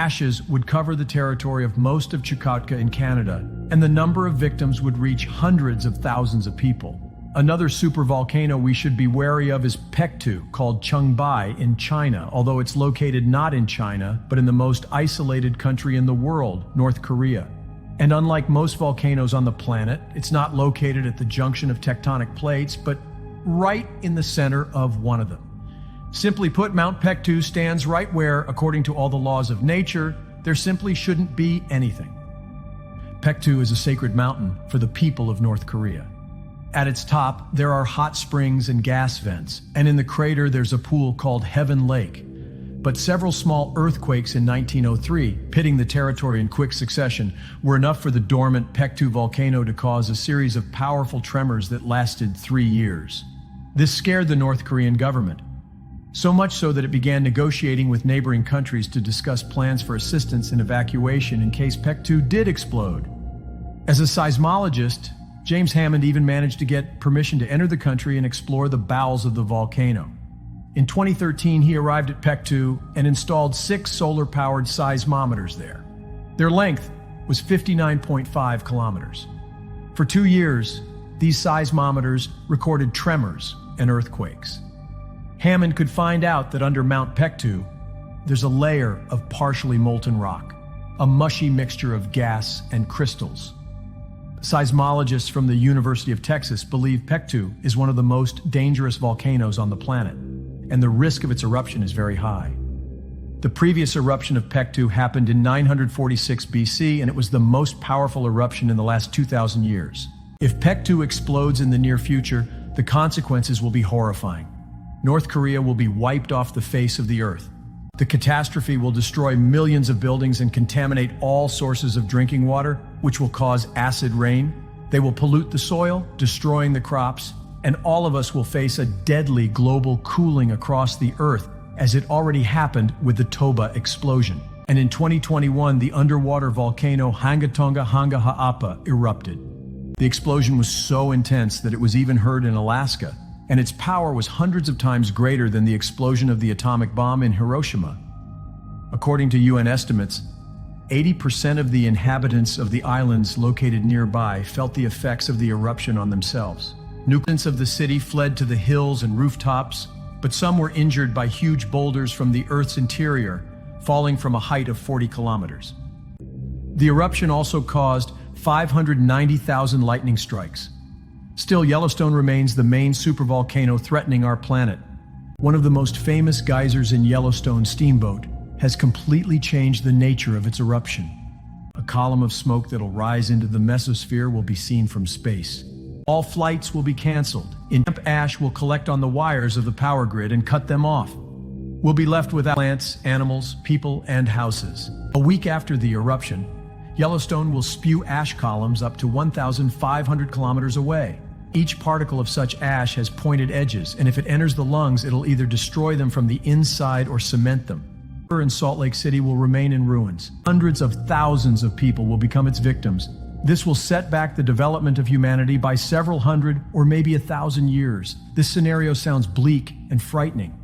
Ashes would cover the territory of most of Chukotka in Canada, and the number of victims would reach hundreds of thousands of people. Another supervolcano we should be wary of is Pektu, called Chungbai in China, although it's located not in China, but in the most isolated country in the world, North Korea. And unlike most volcanoes on the planet, it's not located at the junction of tectonic plates, but right in the center of one of them. Simply put, Mount Pektu stands right where, according to all the laws of nature, there simply shouldn't be anything. Pektu is a sacred mountain for the people of North Korea. At its top, there are hot springs and gas vents, and in the crater there's a pool called Heaven Lake. But several small earthquakes in 1903, pitting the territory in quick succession, were enough for the dormant Pektu volcano to cause a series of powerful tremors that lasted 3 years. This scared the North Korean government. So much so that it began negotiating with neighboring countries to discuss plans for assistance and evacuation in case Pektu did explode. As a seismologist, James Hammond even managed to get permission to enter the country and explore the bowels of the volcano. In 2013, he arrived at Pektu and installed 6 solar-powered seismometers there. Their length was 59.5 kilometers. For 2 years, these seismometers recorded tremors and earthquakes. Hammond could find out that under Mount Pektu, there's a layer of partially molten rock, a mushy mixture of gas and crystals. Seismologists from the University of Texas believe Pektu is one of the most dangerous volcanoes on the planet, and the risk of its eruption is very high. The previous eruption of Pektu happened in 946 BC, and it was the most powerful eruption in the last 2,000 years. If Pektu explodes in the near future, the consequences will be horrifying. North Korea will be wiped off the face of the earth. The catastrophe will destroy millions of buildings and contaminate all sources of drinking water, which will cause acid rain. They will pollute the soil, destroying the crops, and all of us will face a deadly global cooling across the earth, as it already happened with the Toba explosion. And in 2021, the underwater volcano Hangatonga Hanga Ha'apa erupted. The explosion was so intense that it was even heard in Alaska, and its power was hundreds of times greater than the explosion of the atomic bomb in Hiroshima. According to UN estimates, 80% of the inhabitants of the islands located nearby felt the effects of the eruption on themselves. Nucleus of the city fled to the hills and rooftops, but some were injured by huge boulders from the Earth's interior, falling from a height of 40 kilometers. The eruption also caused 590,000 lightning strikes. Still, Yellowstone remains the main supervolcano threatening our planet. One of the most famous geysers in Yellowstone, Steamboat, has completely changed the nature of its eruption. A column of smoke that'll rise into the mesosphere will be seen from space. All flights will be canceled. Damp ash will collect on the wires of the power grid and cut them off. We'll be left without plants, animals, people, and houses. A week after the eruption, Yellowstone will spew ash columns up to 1,500 kilometers away. Each particle of such ash has pointed edges, and if it enters the lungs, it'll either destroy them from the inside or cement them. And Salt Lake City will remain in ruins. Hundreds of thousands of people will become its victims. This will set back the development of humanity by several hundred or maybe 1,000 years. This scenario sounds bleak and frightening,